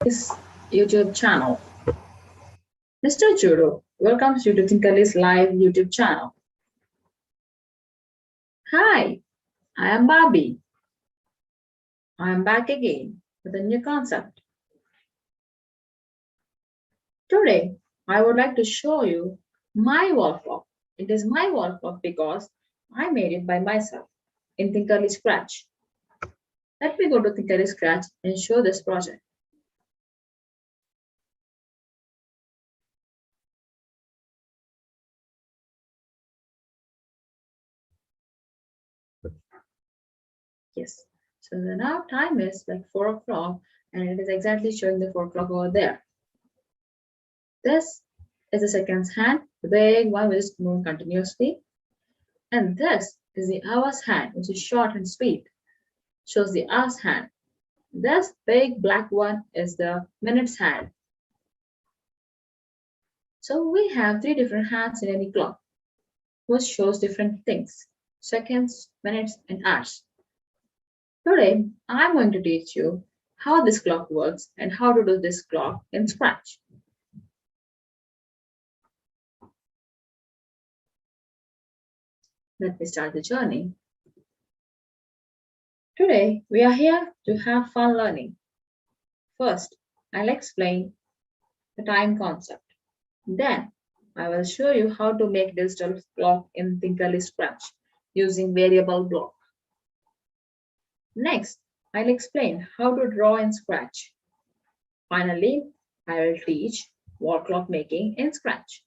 This YouTube channel. Mr. Judo welcomes you to Thinkerly's live YouTube channel. Hi, I am Barbie. I am back again with a new concept. Today, I would like to show you my wall clock. It is my wall clock because I made it by myself in Thinkerly Scratch. Let me go to Thinkerly Scratch and show this project. Yes, so the now time is like 4 o'clock and it is exactly showing the 4 o'clock over there. This is the seconds hand, the big one which is moving continuously. And this is the hours hand, which is short and sweet, shows the hours hand. This big black one is the minutes hand. So we have 3 different hands in any clock, which shows different things: seconds, minutes, and hours. Today, I'm going to teach you how this clock works and how to do this clock in Scratch. Let me start the journey. Today, we are here to have fun learning. First, I'll explain the time concept. Then, I will show you how to make digital clock in Thinkerly Scratch using variable block. Next, I'll explain how to draw in Scratch. Finally, I will teach wall clock making in Scratch.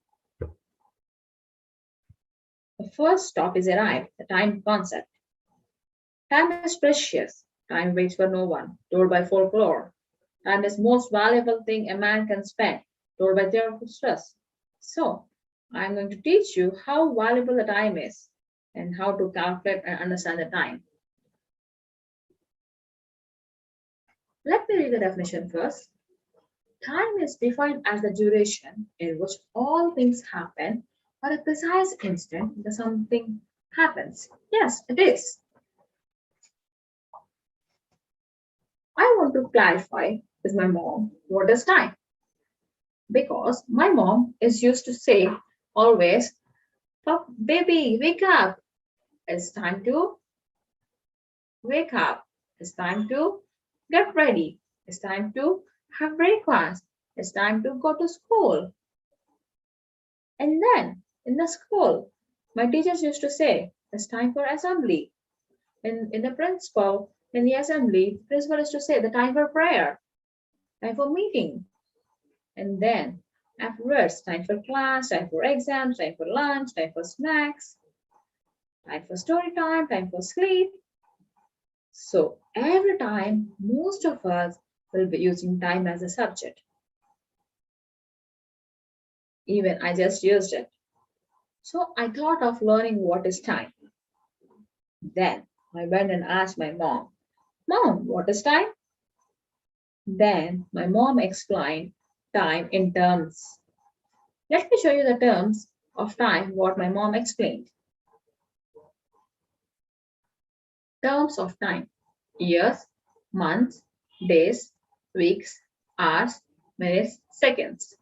The first stop is arrived, the time concept. Time is precious. Time waits for no one, told by folklore. Time is most valuable thing a man can spend, told by Zarathustra. So, I'm going to teach you how valuable the time is and how to calculate and understand the time. Let me read the definition first. Time is defined as the duration in which all things happen or a precise instant that something happens. Yes, it is. I want to clarify with my mom what is time. Because my mom is used to say always, baby, wake up. It's time to wake up. It's time to get ready. It's time to have breakfast. It's time to go to school. And then in the school, my teachers used to say, it's time for assembly. And in the principal, in the assembly, principal used to say the time for prayer, time for meeting. And then afterwards, time for class, time for exams, time for lunch, time for snacks, time for story time for sleep. So every time, most of us will be using time as a subject. Even I just used it. So I thought of learning what is time. Then I went and asked my mom, Mom, what is time? Then my mom explained time in terms. Let me show you the terms of time what my mom explained. Terms of time: years, months, days, weeks, hours, minutes, seconds.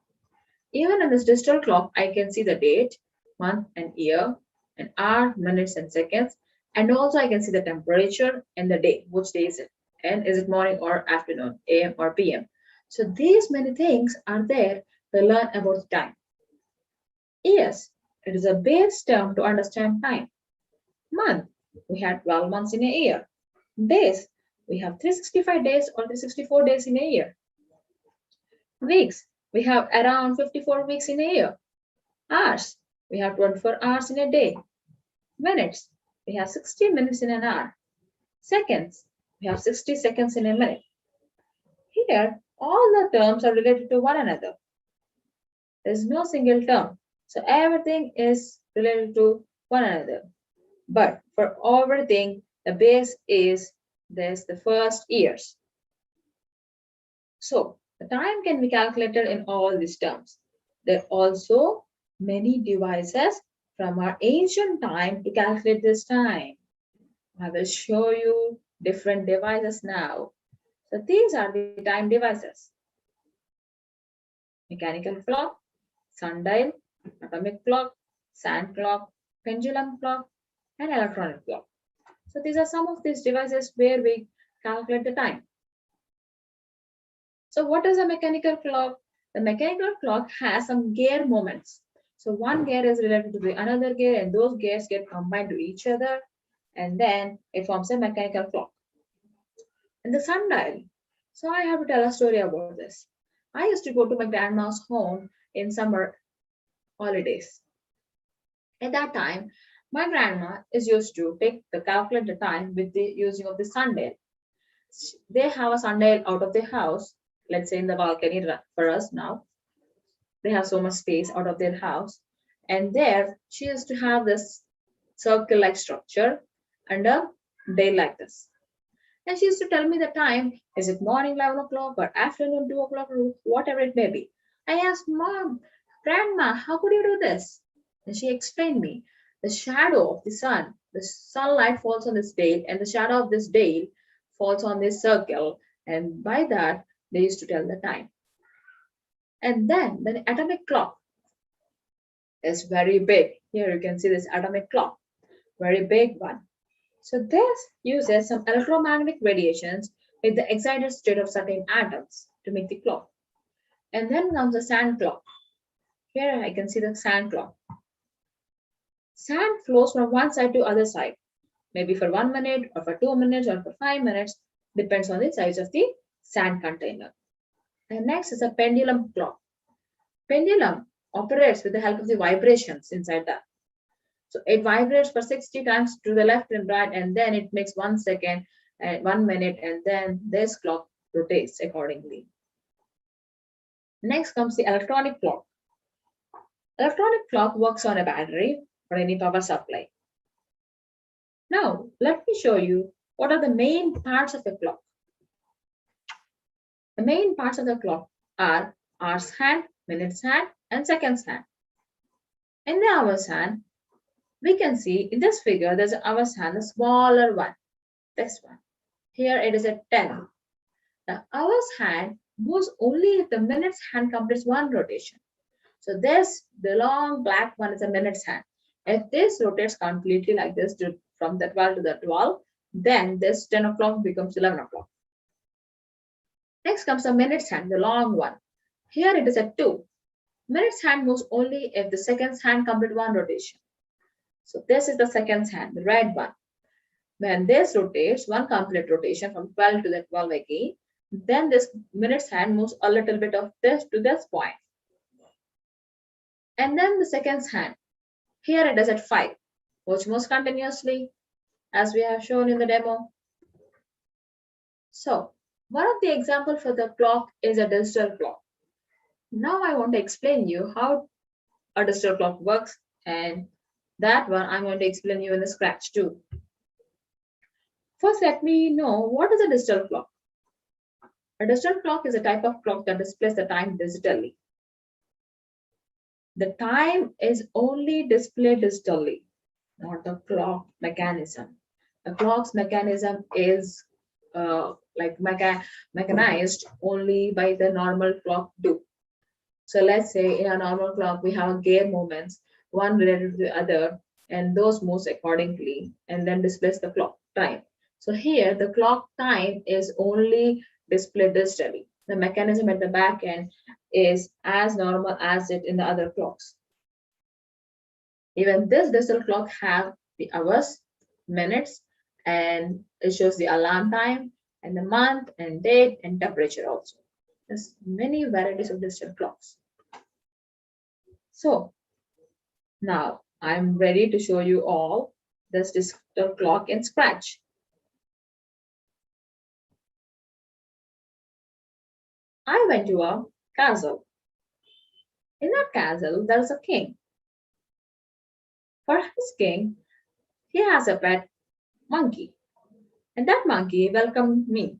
Even in this digital clock, I can see the date, month, and year, and hour, minutes, and seconds. And also I can see the temperature and the day, which day is it? And is it morning or afternoon, AM or PM? So these many things are there to learn about time. Years, it is a base term to understand time. Month, we have 12 months in a year. Days, we have 365 days or 364 days in a year. Weeks, we have around 54 weeks in a year. Hours, we have 24 hours in a day. Minutes, we have 60 minutes in an hour. Seconds, we have 60 seconds in a minute. Here, all the terms are related to one another. There is no single term. So everything is related to one another. But for everything, the base is this the first years. So the time can be calculated in all these terms. There are also many devices from our ancient time to calculate this time. I will show you different devices now. So these are the time devices. Mechanical clock, sundial, atomic clock, sand clock, pendulum clock, and electronic clock. So these are some of these devices where we calculate the time. So what is a mechanical clock? The mechanical clock has some gear movements. So one gear is related to the another gear and those gears get combined to each other and then it forms a mechanical clock. And the sundial. So I have to tell a story about this. I used to go to my grandma's home in summer holidays. At that time, my grandma is used to calculate the time with the using of the sundial. They have a sundial out of the house, let's say in the balcony for us now. They have so much space out of their house. And there she used to have this circle-like structure and a dial like this. And she used to tell me the time, is it morning 11 o'clock or afternoon 2 o'clock or whatever it may be. I asked, Mom, Grandma, how could you do this? And she explained me the shadow of the sun, the sunlight falls on this dial, and the shadow of this dial falls on this circle. And by that, they used to tell the time. And then the atomic clock is very big. Here you can see this atomic clock, very big one. So this uses some electromagnetic radiations with the excited state of certain atoms to make the clock. And then comes the sand clock. Here I can see the sand clock. Sand flows from one side to other side, maybe for 1 minute or for 2 minutes or for 5 minutes, depends on the size of the sand container. And next is a pendulum clock. Pendulum operates with the help of the vibrations inside that. So it vibrates for 60 times to the left and right, and then it makes 1 second and 1 minute, and then this clock rotates accordingly. Next comes the electronic clock. Electronic clock works on a battery or any power supply. Now, let me show you what are the main parts of a clock. The main parts of the clock are hours hand, minutes hand, and seconds hand. In the hours hand, we can see in this figure, there's an hours hand, the smaller one, this one. Here it is a 10. The hours hand moves only if the minutes hand completes one rotation. So this, the long black one is a minutes hand. If this rotates completely like this from the 12 to the 12, then this 10 o'clock becomes 11 o'clock. Next comes the minutes hand, the long one. Here it is a 2. Minutes hand moves only if the seconds hand complete one rotation. So this is the seconds hand, the red one. When this rotates, one complete rotation from 12 to the 12 again, then this minutes hand moves a little bit of this to this point. And then the seconds hand. Here it is at 5, which moves continuously as we have shown in the demo. So one of the examples for the clock is a digital clock. Now I want to explain you how a digital clock works, and that one I'm going to explain you in the scratch too. First, let me know what is a digital clock. A digital clock is a type of clock that displays the time digitally. The time is only displayed digitally, not the clock mechanism. The clock's mechanism is mechanized only by the normal clock do. So let's say in a normal clock, we have gear movements, one related to the other. and those moves accordingly, and then displays the clock time. So here the clock time is only displayed digitally. The mechanism at the back end is as normal as it in the other clocks. Even this digital clock have the hours, minutes, and it shows the alarm time and the month and date and temperature also. There's many varieties of digital clocks. So now I'm ready to show you all this digital clock in Scratch. I went to a castle. In that castle, there's a king. For his king, he has a pet monkey, and that monkey welcomed me.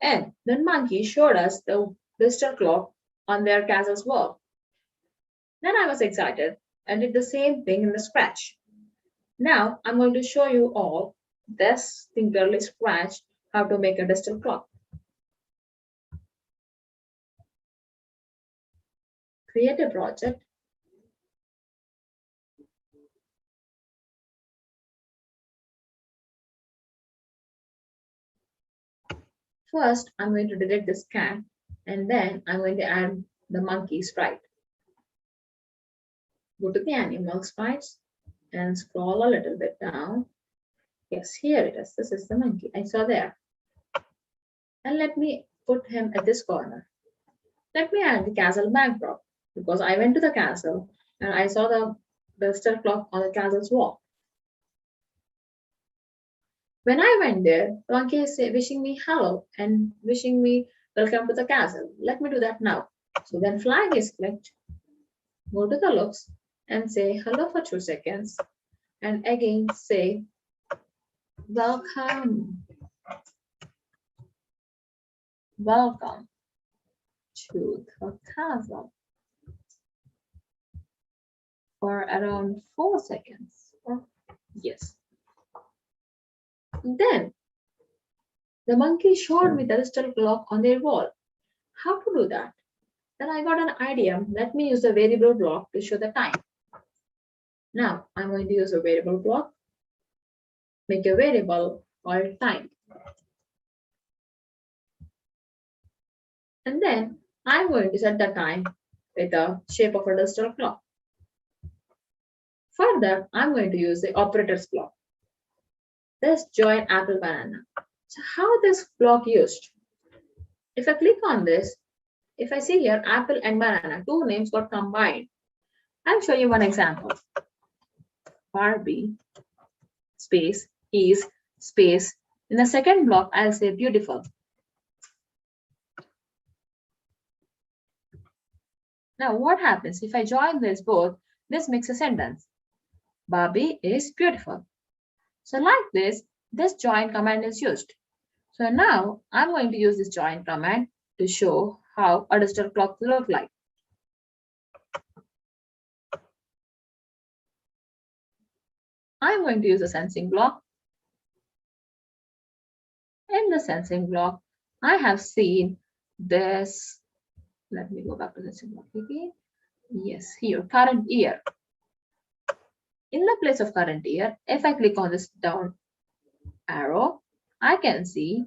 And that monkey showed us the digital clock on their castle's wall. Then I was excited and did the same thing in the Scratch. Now I'm going to show you all this Thinkerly Scratch how to make a digital clock. Create a project. First, I'm going to delete this cat and then I'm going to add the monkey sprite. Go to the animal sprites and scroll a little bit down. Yes, here it is. This is the monkey I saw there. And let me put him at this corner. Let me add the castle backdrop because I went to the castle and I saw the digital clock on the castle's wall. When I went there, the monkey is wishing me hello and wishing me welcome to the castle. Let me do that now. So when flag is clicked, go to the looks and say hello for 2 seconds and again say welcome. Welcome to the castle for around 4 seconds. Yes. Then the monkey showed me the digital clock on their wall. How to do that? Then I got an idea. Let me use the variable block to show the time. Now I'm going to use a variable block. Make a variable called time. And then I'm going to set the time with the shape of a digital clock. Further, I'm going to use the operators block. This join apple banana. So how this block used? If I click on this, if I see here apple and banana, two names got combined. I'll show you one example. Barbie space is space. In the second block, I'll say beautiful. Now what happens if I join this both? This makes a sentence. Barbie is beautiful. So like this join command is used. So now I'm going to use this join command to show how a digital clock look like. I'm going to use a sensing block. In the sensing block, I have seen this. Let me go back to the sensing block again. Yes, here, current year. In the place of current year, if I click on this down arrow, I can see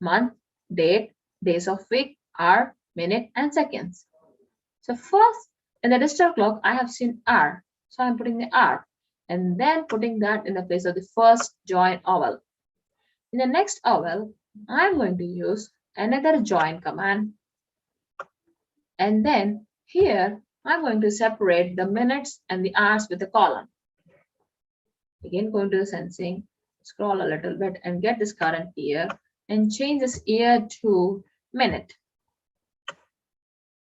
month, date, days of week, hour, minute, and seconds. So first, in the digital clock, I have seen hour. So I'm putting the hour and then putting that in the place of the first join oval. In the next oval, I'm going to use another join command. And then here, I'm going to separate the minutes and the hours with a column. Again, going to the sensing, scroll a little bit and get this current year and change this year to minute.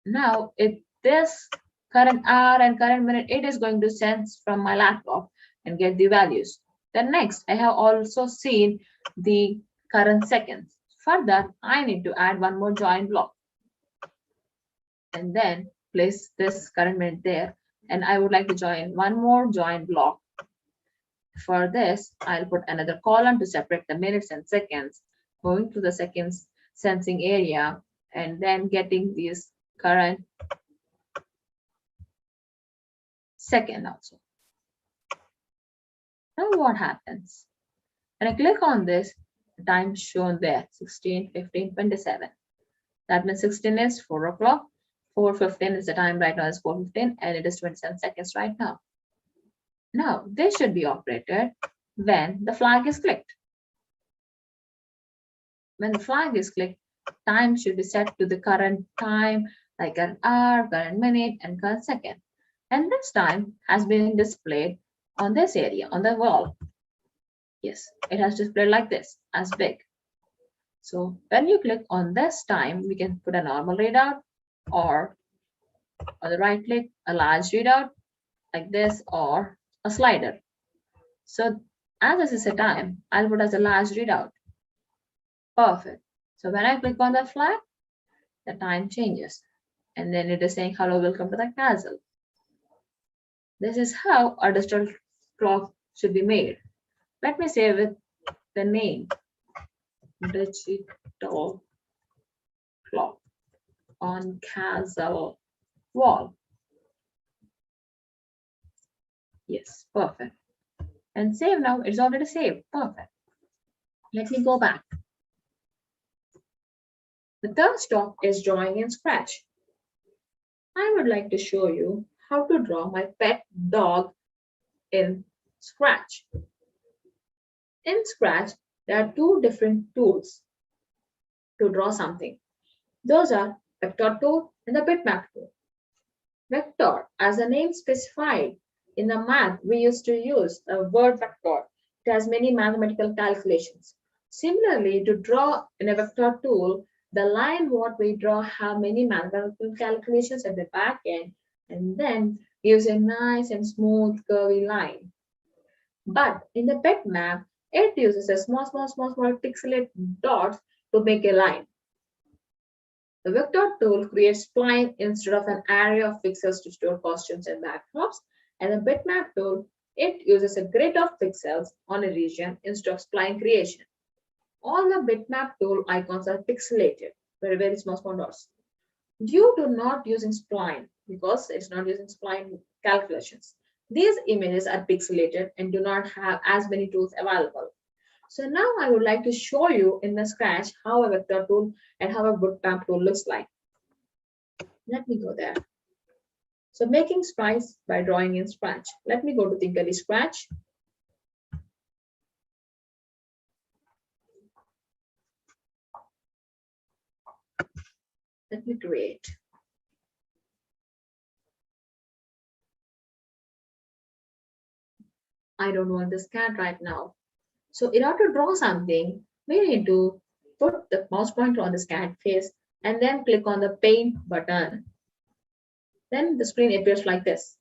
Now, if this current hour and current minute, it is going to sense from my laptop and get the values. Then next, I have also seen the current seconds. For that, I need to add one more join block. And then place this current minute there. And I would like to join one more join block. For this, I'll put another column to separate the minutes and seconds, going to the seconds sensing area, and then getting this current second also. Now what happens? When I click on this, the time shown there, 16, 15, 27. That means 16 is 4 o'clock. 4:15 is the time right now, is 4:15, and it is 27 seconds right now. Now, this should be operated when the flag is clicked. When the flag is clicked, time should be set to the current time, like an hour, current minute, and current second. And this time has been displayed on this area, on the wall. Yes, it has displayed like this, as big. So when you click on this time, we can put a normal readout, or on the right click, a large readout like this, or a slider. So as this is a time, I'll put as a large readout. Perfect. So when I click on the flag, the time changes. And then it is saying, hello, welcome to the castle. This is how a digital clock should be made. Let me save it the name, digital clock on castle wall. Yes, perfect. And save now, it's already saved. Perfect. Let me go back. The third stop is drawing in Scratch. I would like to show you how to draw my pet dog in Scratch. In Scratch, there are two different tools to draw something. Those are vector tool and the bitmap tool. Vector, as the name specified, in the math we used to use a word vector. It has many mathematical calculations. Similarly, to draw in a vector tool, the line what we draw have many mathematical calculations at the back end, and then gives a nice and smooth curvy line. But in the bitmap, it uses a small pixelated dots to make a line. The vector tool creates spline instead of an array of pixels to store costumes and backdrops, and the bitmap tool, it uses a grid of pixels on a region instead of spline creation. All the bitmap tool icons are pixelated, very small dots. Due to not using spline, because it's not using spline calculations, these images are pixelated and do not have as many tools available. So now I would like to show you in the Scratch how a vector tool and how a bitmap tool looks like. Let me go there. So making sprites by drawing in Scratch. Let me go to Thinkerly Scratch. Let me create. I don't want this cat right now. So in order to draw something, we need to put the mouse pointer on this cat face and then click on the paint button. Then the screen appears like this.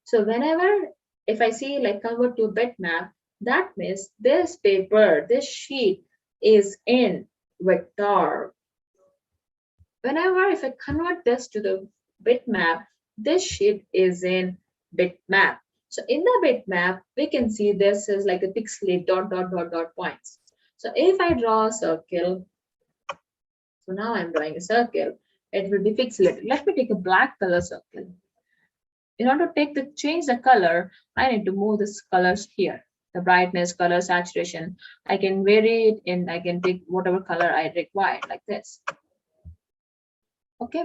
So whenever, if I see like convert to bitmap, that means this paper, this sheet is in vector. Whenever if I convert this to the bitmap, this sheet is in bitmap. So in the bitmap, we can see this is like a pixelated dot points. So if I draw a circle, so now I'm drawing a circle, it will be pixelated. Let me take a black color circle. In order to change the color, I need to move this colors here. The brightness, color, saturation. I can vary it and I can take whatever color I require, like this. Okay,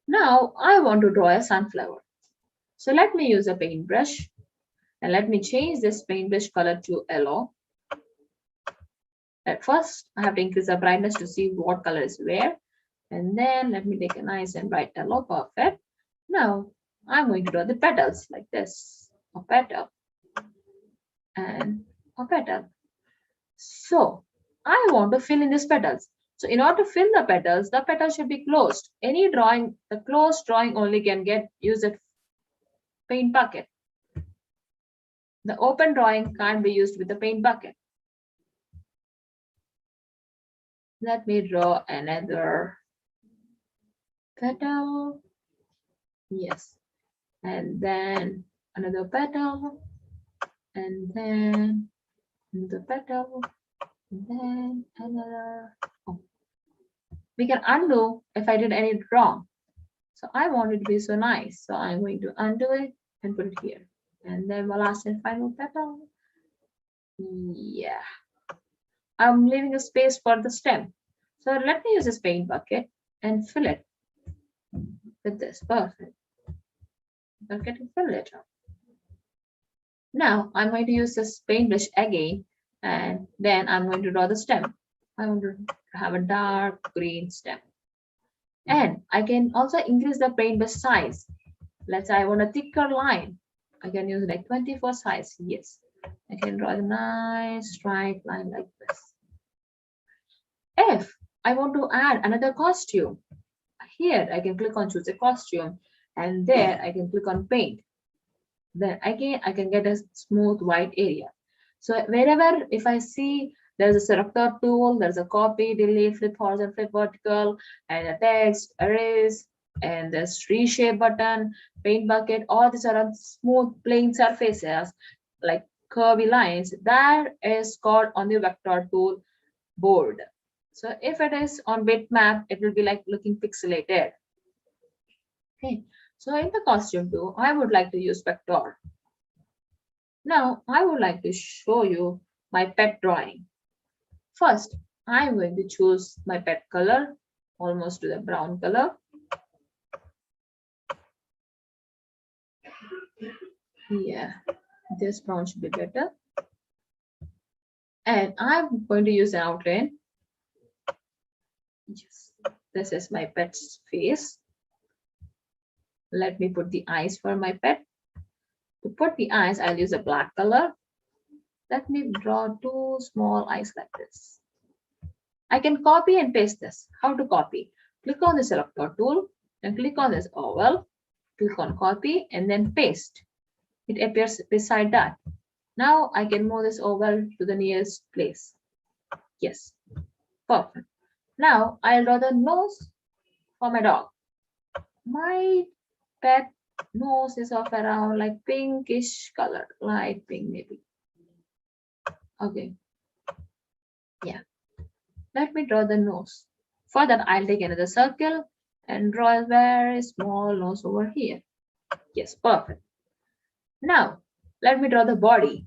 now I want to draw a sunflower. So let me use a paintbrush and let me change this paintbrush color to yellow. At first, I have to increase the brightness to see what color is where. And then let me take a nice and bright yellow, perfect. Now I'm going to draw the petals like this, a petal and a petal. So I want to fill in these petals. So in order to fill the petal should be closed. Any drawing, the closed drawing only can get used at paint bucket. The open drawing can't be used with the paint bucket. Let me draw another petal. Yes. And then another petal. And then another petal. And then another. Oh. We can undo if I did any wrong. So I want it to be so nice. So I'm going to undo it and put it here. And then my last and final petal. Yeah, I'm leaving a space for the stem. So let me use this paint bucket and fill it with this. Perfect. Bucket and fill it up. Now I'm going to use this paintbrush again, and then I'm going to draw the stem. I want to have a dark green stem. And I can also increase the paintbrush size. Let's say I want a thicker line. I can use like 24 size. Yes. I can draw a nice straight line like this. If I want to add another costume, here I can click on choose a costume, and there I can click on paint. Then again I can get a smooth white area. So wherever if I see there's a selector tool, there's a copy, delete, flip horizontal, flip vertical, and a text, erase, and there's reshape button, paint bucket, all these are on smooth plain surfaces like curvy lines. That is called on the vector tool board. So if it is on bitmap, it will be like looking pixelated. Okay, so in the costume tool, I would like to use vector. Now I would like to show you my pet drawing. First, I'm going to choose my pet color, almost to the brown color. Yeah, this brown should be better. And I'm going to use an outline. Yes, this is my pet's face. Let me put the eyes for my pet. To put the eyes, I'll use a black color. Let me draw two small eyes like this. I can copy and paste this. How to copy? Click on the selector tool and click on this oval. Click on copy and then paste. It appears beside that. Now I can move this oval to the nearest place. Yes, perfect. Now I'll draw the nose for my dog. My pet nose is of around like pinkish color, light pink maybe. Okay, yeah. Let me draw the nose. For that, I'll take another circle and draw a very small nose over here. Yes, perfect. Now, let me draw the body.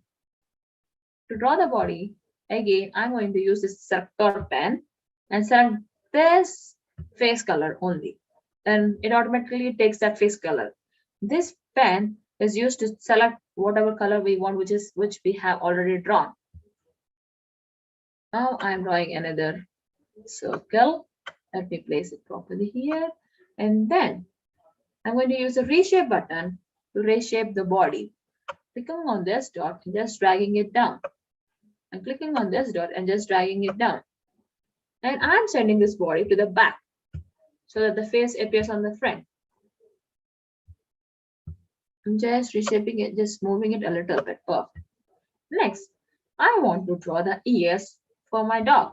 To draw the body, again, I'm going to use this selector pen and select this face color only. And it automatically takes that face color. This pen is used to select whatever color we want, which we have already drawn. Now I'm drawing another circle. Let me place it properly here. And then I'm going to use the reshape button to reshape the body. Clicking on this dot and just dragging it down. I'm clicking on this dot and just dragging it down. And I'm sending this body to the back so that the face appears on the front. I'm just reshaping it, just moving it a little bit. Perfect. Next, I want to draw the ears for my dog.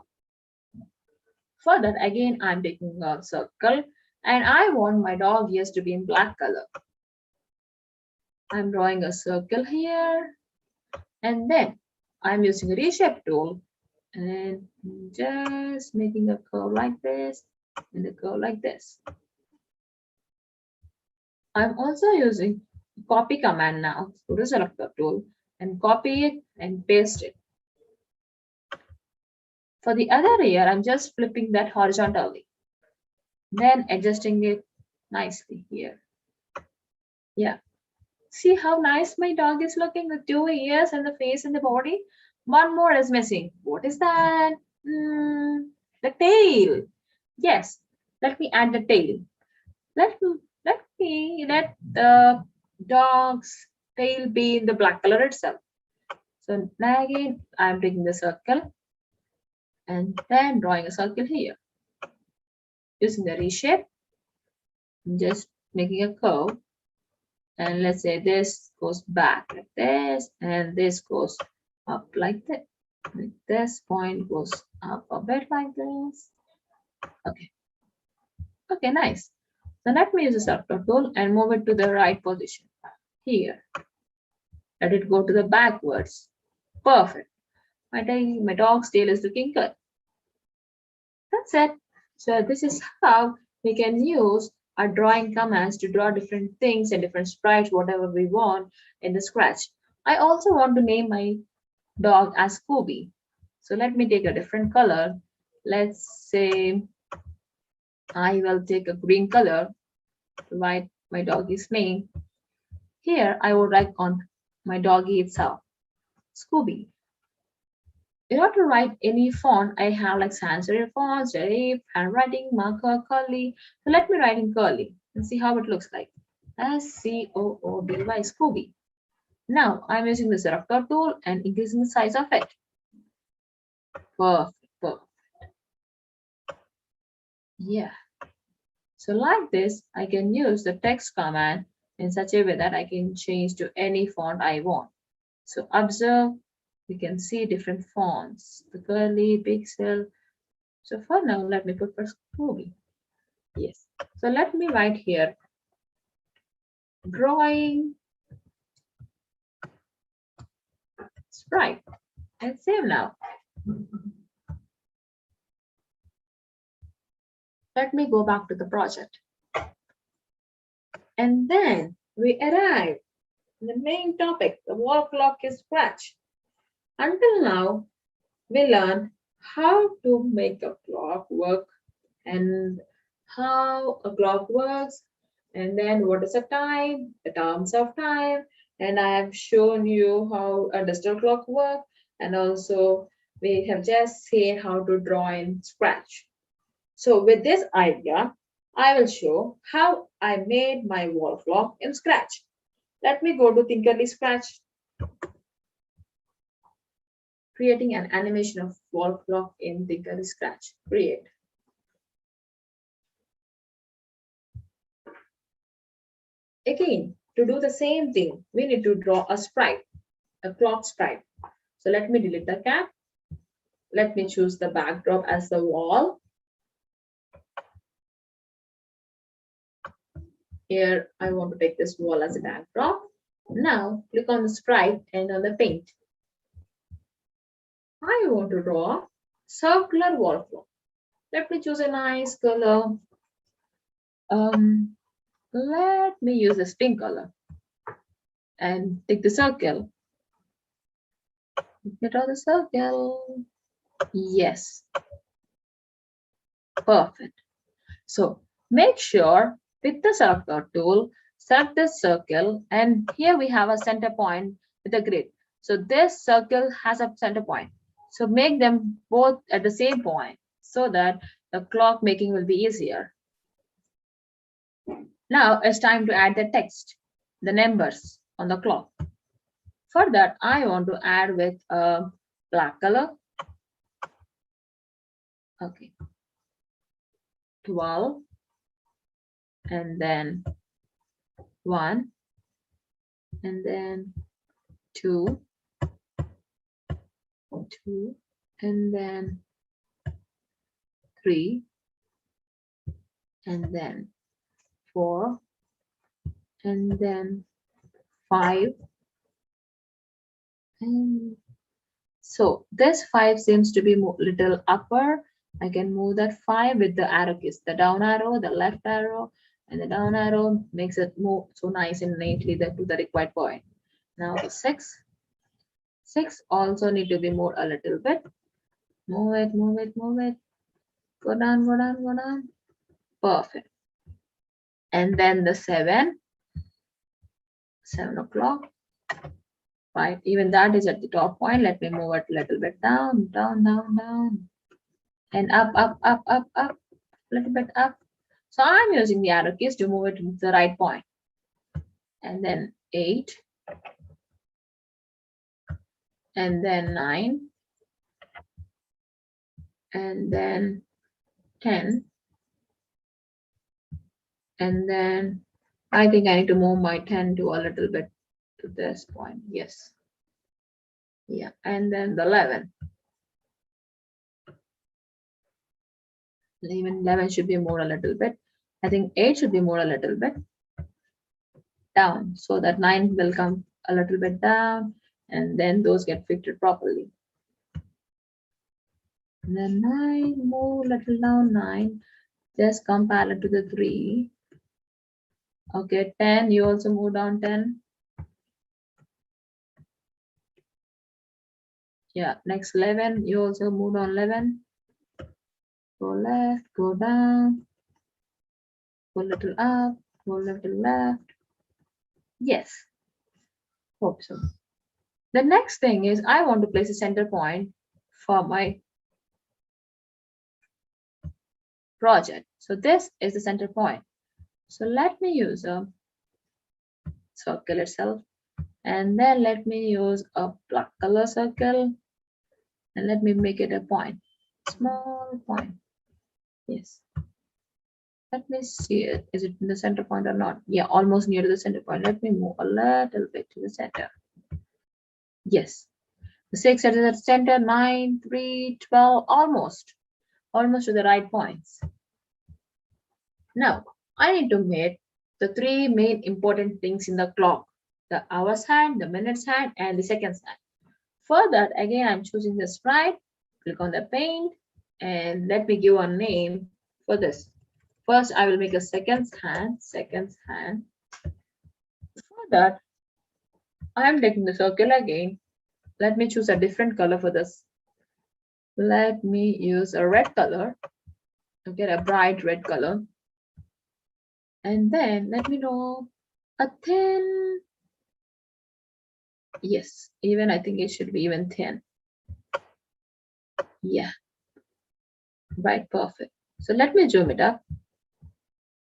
For that, again, I'm taking a circle and I want my dog ears to be in black color. I'm drawing a circle here and then I'm using a reshape tool and just making a curve like this and a curve like this. I'm also using copy command now to the selector tool and copy it and paste it. For the other ear, I'm just flipping that horizontally, then adjusting it nicely here. Yeah. See how nice my dog is looking with two ears and the face and the body? One more is missing. What is that? The tail. Yes, let me add the tail. Let let the dog's tail be in the black color itself. So now again, I'm taking the circle and then drawing a circle here. Using the reshape, I'm just making a curve. And let's say this goes back like this, and this goes up like that. Like this point goes up a bit like this. Okay. Okay, nice. So let me use the selector tool and move it to the right position. Here. Let it go to the backwards. Perfect. My dog's tail is looking good. That's it. So this is how we can use our drawing commands to draw different things and different sprites, whatever we want in the Scratch. I also want to name my dog as Scooby. So let me take a different color. Let's say I will take a green color to write my doggy's name. Here I will write on my doggy itself, Scooby. In order to write any font, I have like sans serif font, serif, handwriting, marker, curly. So let me write in curly and see how it looks like. Scooby, Scooby. Now I'm using the selector tool and increasing the size of it. Perfect, perfect. Yeah. So like this, I can use the text command in such a way that I can change to any font I want. So observe, we can see different fonts, the curly, pixel. So for now, let me put for Scooby. Yes. So let me write here, drawing sprite, and save now. Let me go back to the project. And then we arrive in the main topic, the wall clock is scratch. Until now, we learned how to make a clock work and how a clock works, and then what is the time, the terms of time, and I have shown you how a digital clock works, and also we have just seen how to draw in Scratch. So with this idea, I will show how I made my wall clock in Scratch. Let me go to Thinkerly Scratch, creating an animation of wall clock in Thinkerly Scratch. Create. Again, to do the same thing, we need to draw a sprite, a clock sprite. So let me delete the cat. Let me choose the backdrop as the wall. Here, I want to take this wall as a backdrop. Now, click on the sprite and on the paint. I want to draw circular wall clock. Let me choose a nice color. Let me use this pink color and take the circle. Let me draw the circle. Yes. Perfect. So make sure with the circle tool, select the circle, and here we have a center point with a grid. So this circle has a center point. So make them both at the same point so that the clock making will be easier. Now it's time to add the text, the numbers on the clock. For that, I want to add with a black color. Okay. 12 and then 1 and then 2, 2 and then 3 and then 4 and then 5, and so this 5 seems to be little upper. I can move that 5 with the arrow keys, the down arrow, the left arrow, and the down arrow makes it move so nice and neatly to the required point. Now the 6 also need to be moved a little bit. Move it, move it, move it. Go down, go down, go down. Perfect. And then the 7 o'clock. Right, even that is at the top point. Let me move it a little bit down, down, down, down, and up, up, up, up, up, a little bit up. So I'm using the arrow keys to move it to the right point. And then 8, and then 9, and then 10, and then I think I need to move my 10 to a little bit to this point. Yes. Yeah, and then the 11. Even 11 should be more a little bit. I think 8 should be more a little bit down, so that 9 will come a little bit down, and then those get fitted properly. And then 9, move a little down, 9, just come parallel to the 3. Okay, 10, you also move down 10. Yeah, next 11, you also move on 11. Go left, go down, go little up, go little left. Yes, hope so. The next thing is I want to place a center point for my project. So this is the center point. So let me use a circle itself, and then let me use a black color circle, and let me make it a point, small point. Yes. Let me see it. Is it in the center point or not? Yeah, almost near to the center point. Let me move a little bit to the center. Yes. The 6 is at the center, 9, 3, 12, almost to the right points. Now, I need to make the 3 main important things in the clock: the hours hand, the minutes hand, and the seconds hand. For that, again, I'm choosing the sprite, click on the paint, and let me give a name for this. First, I will make a seconds hand. For that, I am taking the circle again. Let me choose a different color for this. Let me use a red color. Okay, a bright red color. And then let me draw a thin. Yes, even I think it should be even thin. Yeah, right, perfect. So let me zoom it up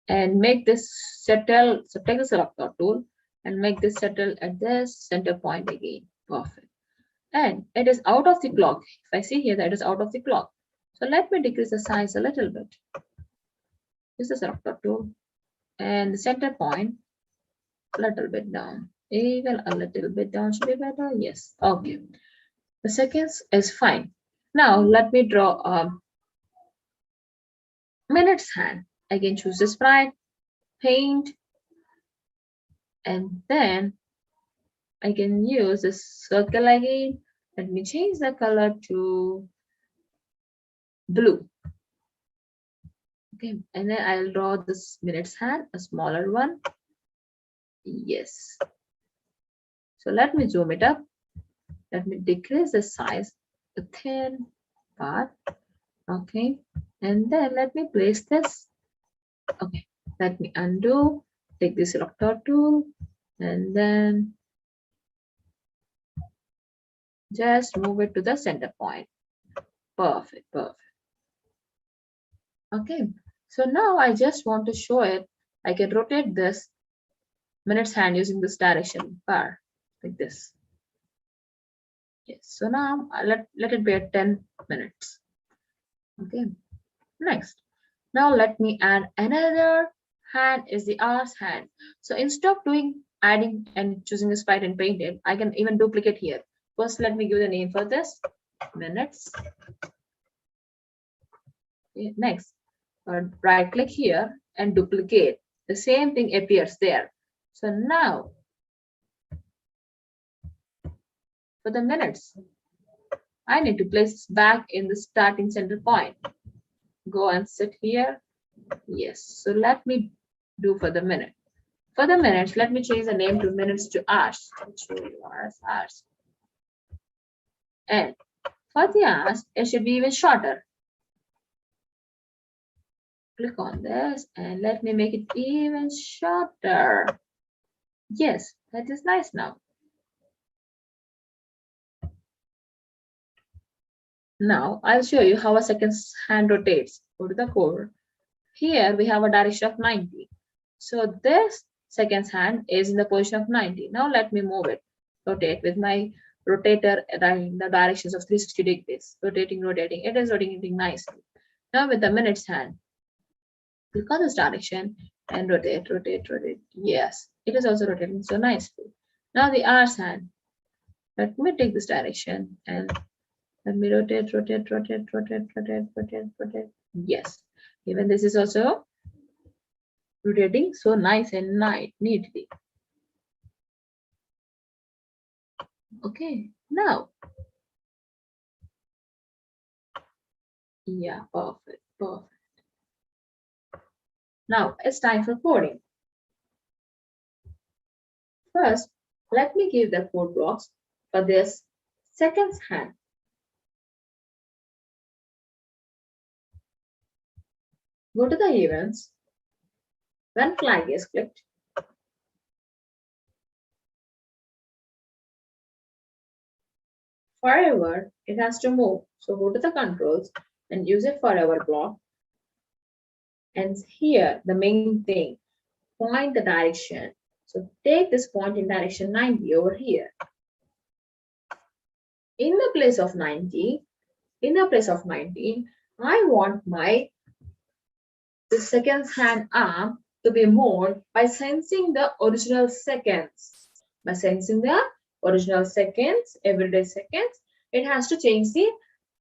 and make this settle. So take the selector tool and make this settle at this center point again. Perfect. And it is out of the clock. If I see here that it is out of the clock. So let me decrease the size a little bit. This is the selector tool and the center point a little bit down. Even a little bit down should be better. Yes. Okay. The seconds is fine. Now let me draw a minutes hand. Again, choose the sprite, paint, and then I can use this circle again. Let me change the color to blue. Okay, and then I'll draw this minutes hand, a smaller one. Yes. So let me zoom it up. Let me decrease the size, the thin part. Okay, and then let me place this. Okay, let me undo, take this selector tool, and then just move it to the center point. Perfect, perfect. Okay, so now I just want to show it. I can rotate this minutes hand using this direction bar like this. Yes, so now let it be at 10 minutes. Okay, next. Now let me add another hand is the hours hand. So instead of doing adding and choosing the sprite and paint it, I can even duplicate here. First, let me give the name for this, minutes. Okay, next, right click here and duplicate. The same thing appears there. So now, for the minutes, I need to place this back in the starting center point. Go and sit here. Yes, so let me do for the minute. For the minutes, let me change the name to minutes to hours. Hours. And for the hours, it should be even shorter. Click on this and let me make it even shorter. Yes, that is nice now. Now I'll show you how a second hand rotates. Go to the code. Here we have a direction of 90. So this second hand is in the position of 90. Now let me move it. Rotate with my rotator in the directions of 360 degrees. Rotating. It is rotating nicely. Now with the minutes hand, click on this direction and rotate. Yes, it is also rotating so nicely. Now the hours hand. Let me take this direction and let me rotate. Yes, even this is also rotating so nice and neatly. Okay, now, yeah, perfect. Now it's time for coding. First, let me give the code blocks for this seconds hand. Go to the events. When flag is clicked, forever it has to move. So go to the controls and use a forever block. And here the main thing, point the direction. So take this point in direction 90 over here. In the place of 90, I want the seconds hand arm to be moved by sensing the original seconds. By sensing the original seconds, everyday seconds, it has to change the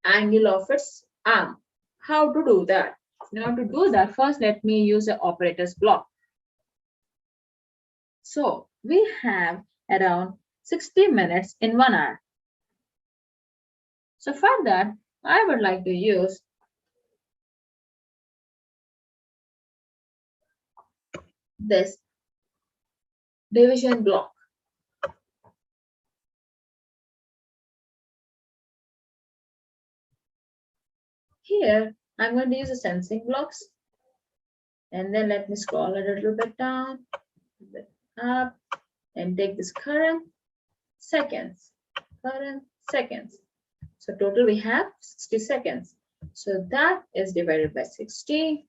angle of its arm. How to do that? Now to do that, first let me use the operators block. So we have around 60 minutes in 1 hour. So for that, I would like to use this division block. Here, I'm going to use the sensing blocks. And then let me scroll a little bit down, a bit up, and take this current seconds. So total we have 60 seconds. So that is divided by 60.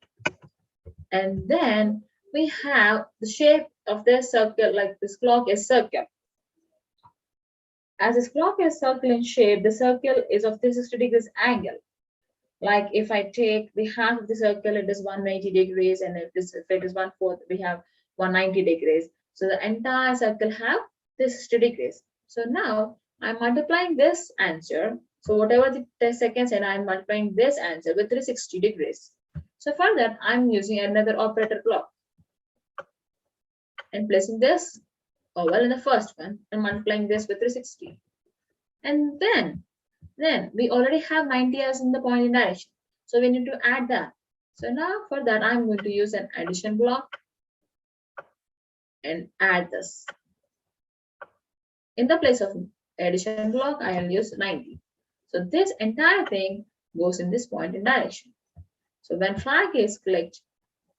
And then we have the shape of the circle, like this clock is circle. As this clock is circle in shape, the circle is of 360 degrees angle. Like if I take the half of the circle, it is 180 degrees, and if it is 1/4, we have 190 degrees. So the entire circle have 360 degrees. So now I'm multiplying this answer. So whatever the 10 seconds, and I'm multiplying this answer with 360 degrees. So for that, I'm using another operator block and placing this oval in the first one and multiplying this with 360. And then we already have 90 as in the point in direction. So we need to add that. So now for that, I'm going to use an addition block and add this. In the place of addition block, I will use 90. So this entire thing goes in this point in direction. So when flag is clicked,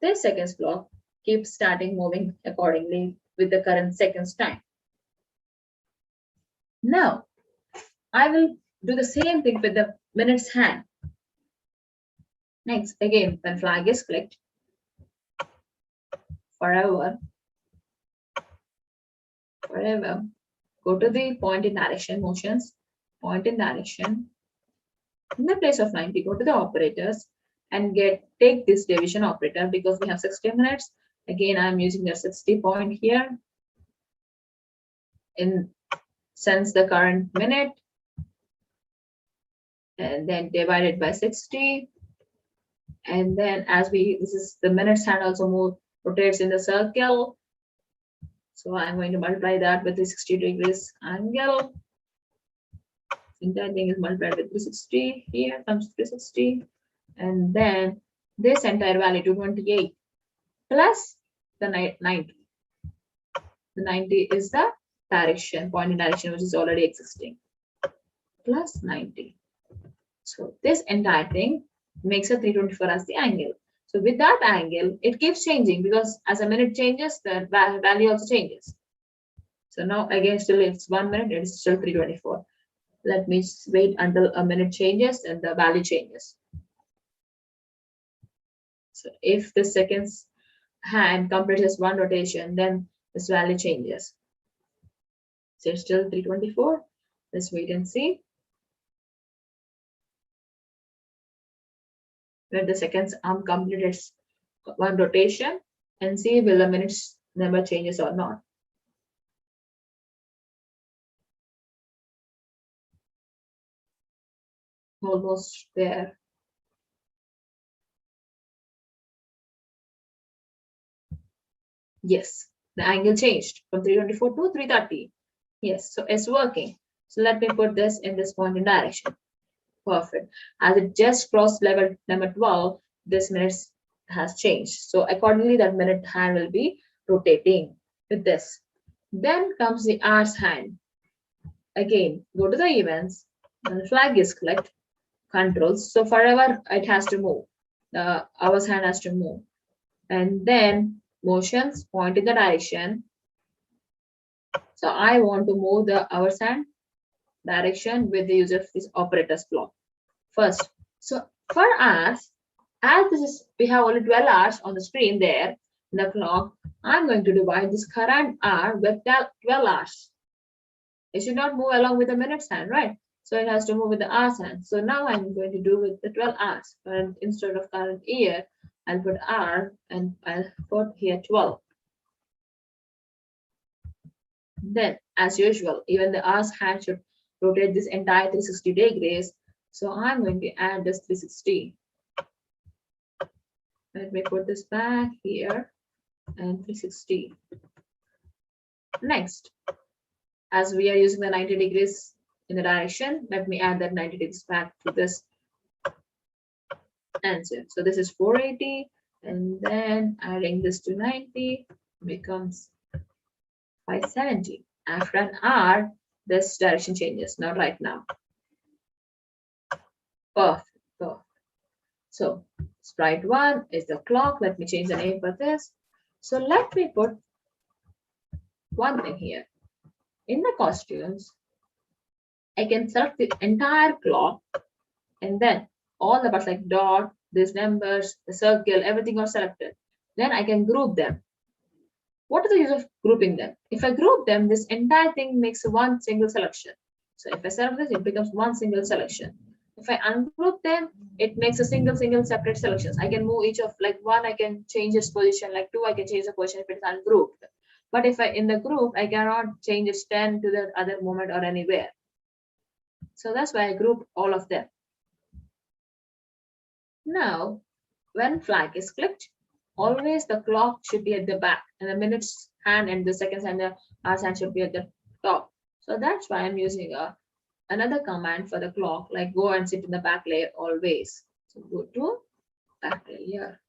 this seconds block keeps starting moving accordingly with the current seconds time. Now, I will do the same thing with the minutes hand. Next, again, when flag is clicked, forever, go to the point in direction motions, point in direction. In the place of 90, go to the operators and take this division operator because we have 60 minutes. Again, I'm using the 60 point here. In sense the current minute, and then divided by 60. And then this is the minutes hand also rotates in the circle. So I'm going to multiply that with the 60 degrees angle. Entire thing is multiplied with 360. Here comes 360. And then this entire value 228 plus the 90. The 90 is the direction, point in direction, which is already existing, plus 90. So this entire thing makes a 324 as the angle. So with that angle, it keeps changing because as a minute changes, the value also changes. So now again, still it's 1 minute, it is still 324. Let me wait until a minute changes and the value changes. So if the seconds hand completes one rotation, then this value changes. So it's still 324. Let's wait and see. When the seconds arm completes one rotation and see will the minutes number changes or not. Almost there. Yes, the angle changed from 324 to 330. Yes, so it's working. So let me put this in this point in direction. Perfect. As it just crossed level number 12, this minutes has changed. So accordingly, that minute hand will be rotating with this. Then comes the hours hand. Again, go to the events and the flag is clicked, controls. So forever it has to move. the hours hand has to move. And then motions point in the direction. So I want to move the hours hand direction with the use of this operator's clock. First, so for us, as this is we have only 12 hours on the screen there in the clock, I'm going to divide this current hour with 12 hours. It should not move along with the minutes hand, right? So it has to move with the hours hand. So now I'm going to do with the 12 hours. But instead of current year, I'll put hour and I'll put here 12. Then, as usual, even the hours hand should rotate this entire 360 degrees. So I'm going to add this 360. Let me put this back here and 360. Next, as we are using the 90 degrees in the direction, let me add that 90 degrees back to this answer. So this is 480, and then adding this to 90 becomes 570. After an hour, this direction changes, not right now. Perfect. So sprite 1 is the clock. Let me change the name for this. So let me put one thing here. In the costumes, I can select the entire clock, and then all the parts like dot, these numbers, the circle, everything are selected. Then I can group them. What is the use of grouping them? If I group them, this entire thing makes one single selection. So if I select this, it becomes one single selection. If I ungroup them, it makes a single separate selections. I can move each of like one, I can change its position, like two, I can change the position if it's ungrouped. But if I in the group, I cannot change its 10 to the other moment or anywhere. So that's why I grouped all of them. Now, when flag is clicked, always the clock should be at the back, and the minutes hand and the seconds and the hours hand should be at the top. So that's why I'm using another command for the clock, like go and sit in the back layer always. So go to back layer.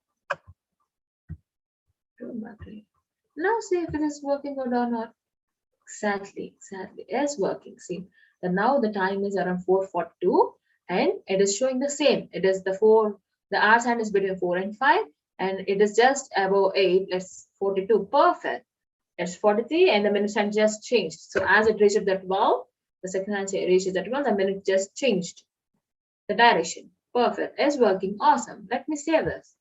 Now see if it is working or not. Exactly, it's working. See, now the time is around 4:42, and it is showing the same. It is the hours hand is between 4 and 5, and it is just above 8. Let's 42. Perfect. It's 43, and the minutes hand just changed. So as it reaches the 12, the second hand reaches the 12, the minute just changed the direction. Perfect. It's working. Awesome. Let me save this.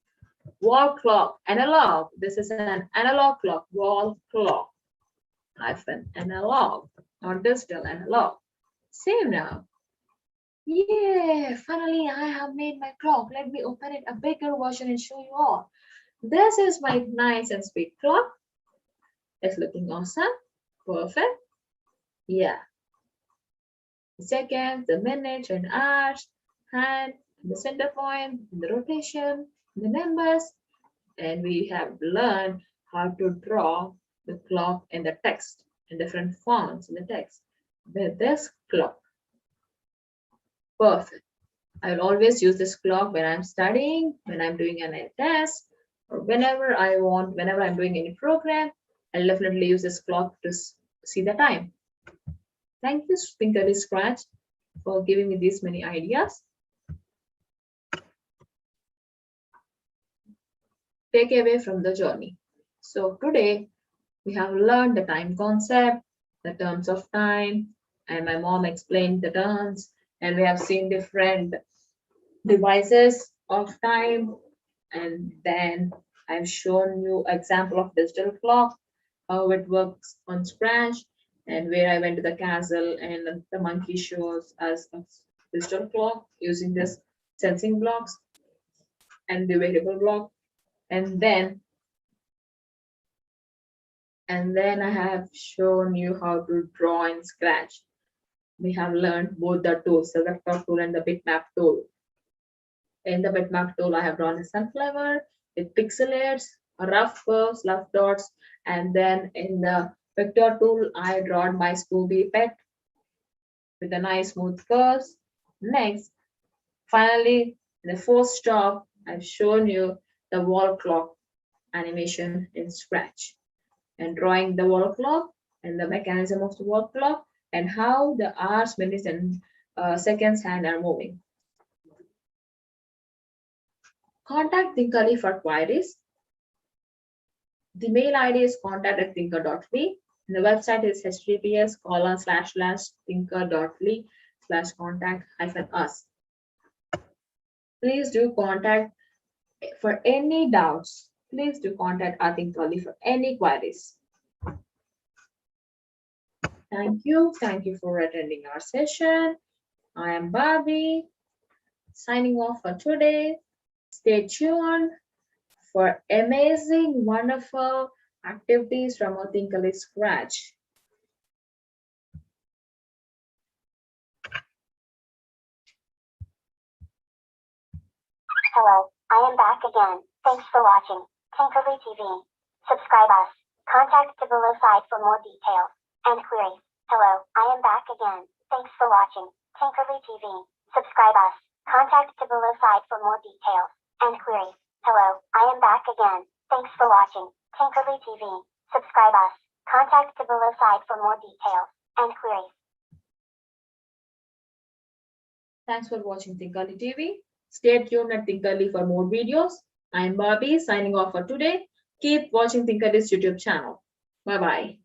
Wall clock, analog. This is an analog clock, wall clock. Analog, not digital, analog. Save now. Yeah, finally I have made my clock. Let me open it a bigger version and show you all. This is my nice and sweet clock. It's looking awesome. Perfect. Yeah. The seconds, the minutes and hours, hand, the center point, the rotation, the numbers, and we have learned how to draw the clock and the text in different fonts in the text with this clock. Perfect. I will always use this clock when I'm studying, when I'm doing a test, or whenever I want, whenever I'm doing any program, I'll definitely use this clock to see the time. Thank you, Thinker Scratch, for giving me these many ideas. Take away from the journey. So today we have learned the time concept, the terms of time, and my mom explained the terms, and we have seen different devices of time, and then I've shown you example of digital clock, how it works on Scratch, and where I went to the castle and the monkey shows as a digital clock using this sensing blocks and the variable block. And then I have shown you how to draw in Scratch. We have learned both the tools, the vector tool and the bitmap tool. In the bitmap tool, I have drawn a sunflower with pixelates, rough curves, rough dots, and then in the vector tool, I drawn my Scooby pet with a nice smooth curves. Next, finally, in the fourth stop, I've shown you the wall clock animation in Scratch and drawing the wall clock and the mechanism of the wall clock and how the hours, minutes, and seconds hand are moving. Contact Thinkerly for queries. The mail ID is contact@thinker.ly. And the website is https://thinker.ly/contact-us. Please do contact for any doubts. Please do contact our Thinkerly for any queries. Thank you. Thank you for attending our session. I am Barbie, signing off for today. Stay tuned for amazing, wonderful activities from our Thinkerly Scratch. Hello, I am back again. Thanks for watching Tinkerly TV. Subscribe us. Contact the below side for more details and queries. Hello, I am back again. Thanks for watching Tinkerly TV. Subscribe us. Contact the below side for more details and queries. Hello, I am back again. Thanks for watching Tinkerly TV. Subscribe us. Contact the below side for more details and queries. Thanks for watching Thinkerly TV. Stay tuned at Thinkerly for more videos. I am Barbie, signing off for today. Keep watching Thinkerly's YouTube channel. Bye-bye.